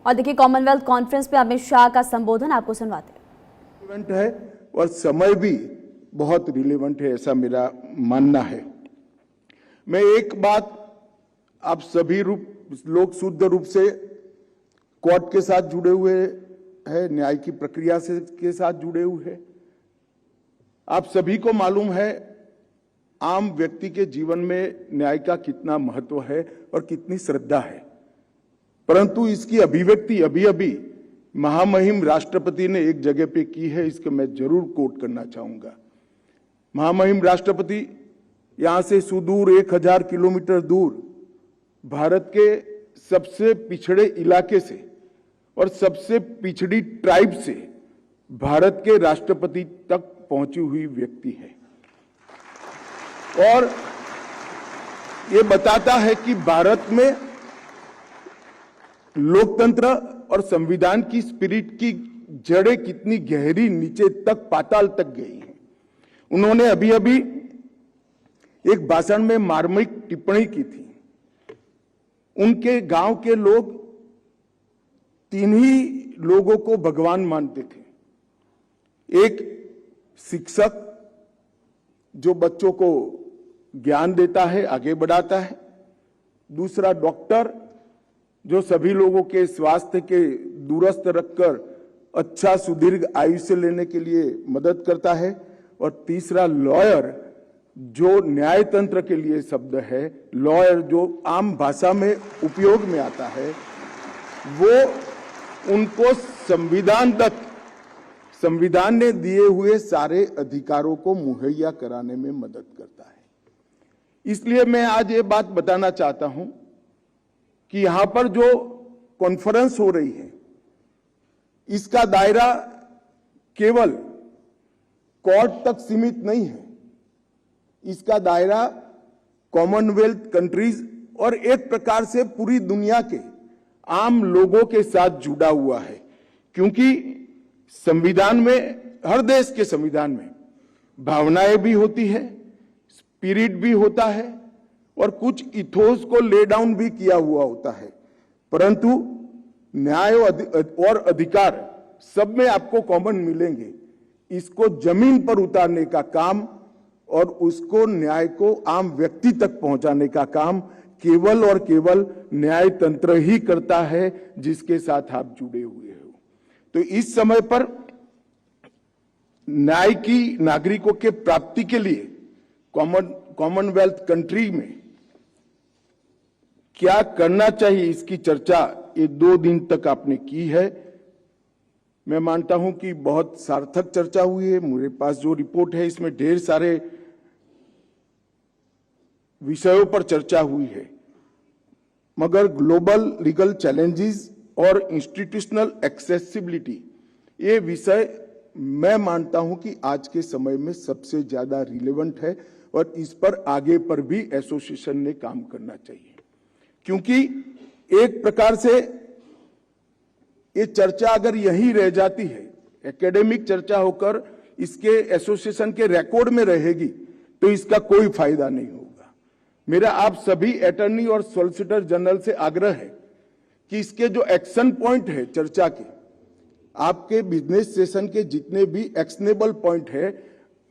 और देखिए Commonwealth conference पे अमित शाह का संबोधन आपको सुनवाते हैं। रिलेवेंट है और समय भी बहुत रिलेवेंट है, ऐसा मेरा मानना है। मैं एक बात आप सभी लोग शुद्ध रूप से कोर्ट के साथ जुड़े हुए हैं, न्याय की प्रक्रिया से के साथ जुड़े हुए हैं। आप सभी को मालूम है आम व्यक्ति के जीवन में न्याय का कितना महत्व है और कितनी श्रद्धा है, परंतु इसकी अभिव्यक्ति अभी अभी महामहिम राष्ट्रपति ने एक जगह पे की है, इसको मैं जरूर कोट करना चाहूंगा। महामहिम राष्ट्रपति यहां से सुदूर 1000 किलोमीटर दूर भारत के सबसे पिछड़े इलाके से और सबसे पिछड़ी ट्राइब से भारत के राष्ट्रपति तक पहुंची हुई व्यक्ति है और ये बताता है कि भारत में लोकतंत्र और संविधान की स्पिरिट की जड़ें कितनी गहरी नीचे तक पाताल तक गई हैं। उन्होंने अभी अभी एक भाषण में मार्मिक टिप्पणी की थी। उनके गांव के लोग 3 ही लोगों को भगवान मानते थे। एक शिक्षक जो बच्चों को ज्ञान देता है, आगे बढ़ाता है। दूसरा डॉक्टर जो सभी लोगों के स्वास्थ्य के दूरस्थ रखकर अच्छा सुदीर्घ आयुष्य लेने के लिए मदद करता है। और तीसरा लॉयर जो न्याय तंत्र के लिए शब्द है, लॉयर जो आम भाषा में उपयोग में आता है, वो उनको संविधान ने दिए हुए सारे अधिकारों को मुहैया कराने में मदद करता है। इसलिए मैं आज ये बात बताना चाहता हूं कि यहां पर जो कॉन्फ्रेंस हो रही है, इसका दायरा केवल कोर्ट तक सीमित नहीं है। इसका दायरा कॉमनवेल्थ कंट्रीज और एक प्रकार से पूरी दुनिया के आम लोगों के साथ जुड़ा हुआ है, क्योंकि संविधान में, हर देश के संविधान में भावनाएं भी होती है, स्पिरिट भी होता है और कुछ इथोस को ले डाउन भी किया हुआ होता है, परंतु न्याय और अधिकार सब में आपको कॉमन मिलेंगे। इसको जमीन पर उतारने का काम और उसको न्याय को आम व्यक्ति तक पहुंचाने का काम केवल और केवल न्याय तंत्र ही करता है, जिसके साथ आप जुड़े हुए हो। तो इस समय पर न्याय की नागरिकों के प्राप्ति के लिए कॉमनवेल्थ कंट्री में क्या करना चाहिए, इसकी चर्चा ये 2 दिन तक आपने की है। मैं मानता हूं कि बहुत सार्थक चर्चा हुई है। मेरे पास जो रिपोर्ट है इसमें ढेर सारे विषयों पर चर्चा हुई है, मगर ग्लोबल लीगल चैलेंजेस और इंस्टीट्यूशनल एक्सेसिबिलिटी, ये विषय मैं मानता हूं कि आज के समय में सबसे ज्यादा रिलेवेंट है और इस पर आगे पर भी एसोसिएशन ने काम करना चाहिए, क्योंकि एक प्रकार से ये चर्चा अगर यहीं रह जाती है, एकेडमिक चर्चा होकर इसके एसोसिएशन के रिकॉर्ड में रहेगी, तो इसका कोई फायदा नहीं होगा। मेरा आप सभी अटॉर्नी और सॉलिसिटर जनरल से आग्रह है कि इसके जो एक्शन पॉइंट है चर्चा के, आपके बिजनेस सेशन के जितने भी एक्शनेबल पॉइंट है,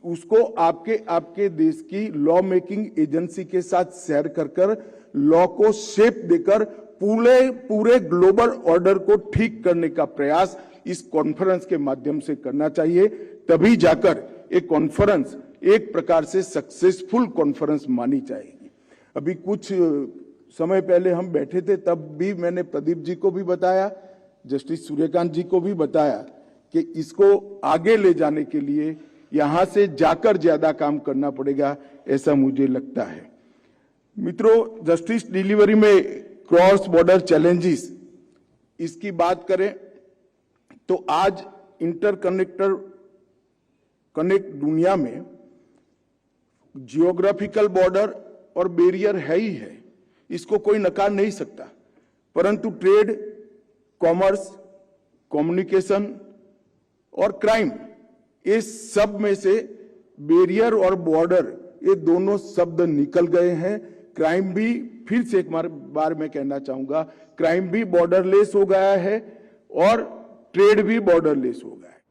उसको आपके देश की लॉ मेकिंग एजेंसी के साथ शेयर कर लॉ को शेप देकर पूरे ग्लोबल ऑर्डर को ठीक करने का प्रयास इस कॉन्फ्रेंस के माध्यम से करना चाहिए। तभी जाकर एक कॉन्फ्रेंस एक प्रकार से सक्सेसफुल कॉन्फ्रेंस मानी जाएगी। अभी कुछ समय पहले हम बैठे थे, तब भी मैंने प्रदीप जी को भी बताया, जस्टिस सूर्यकांत जी को भी बताया कि इसको आगे ले जाने के लिए यहां से जाकर ज्यादा काम करना पड़ेगा, ऐसा मुझे लगता है। मित्रों, जस्टिस डिलीवरी में क्रॉस बॉर्डर चैलेंजेस, इसकी बात करें तो आज कनेक्ट दुनिया में जियोग्राफिकल बॉर्डर और बैरियर है ही है, इसको कोई नकार नहीं सकता, परंतु ट्रेड, कॉमर्स, कम्युनिकेशन और क्राइम, ये सब में से बैरियर और बॉर्डर, ये दोनों शब्द निकल गए हैं। क्राइम भी, फिर से एक बार मैं कहना चाहूंगा, क्राइम भी बॉर्डरलेस हो गया है और ट्रेड भी बॉर्डरलेस हो गया है।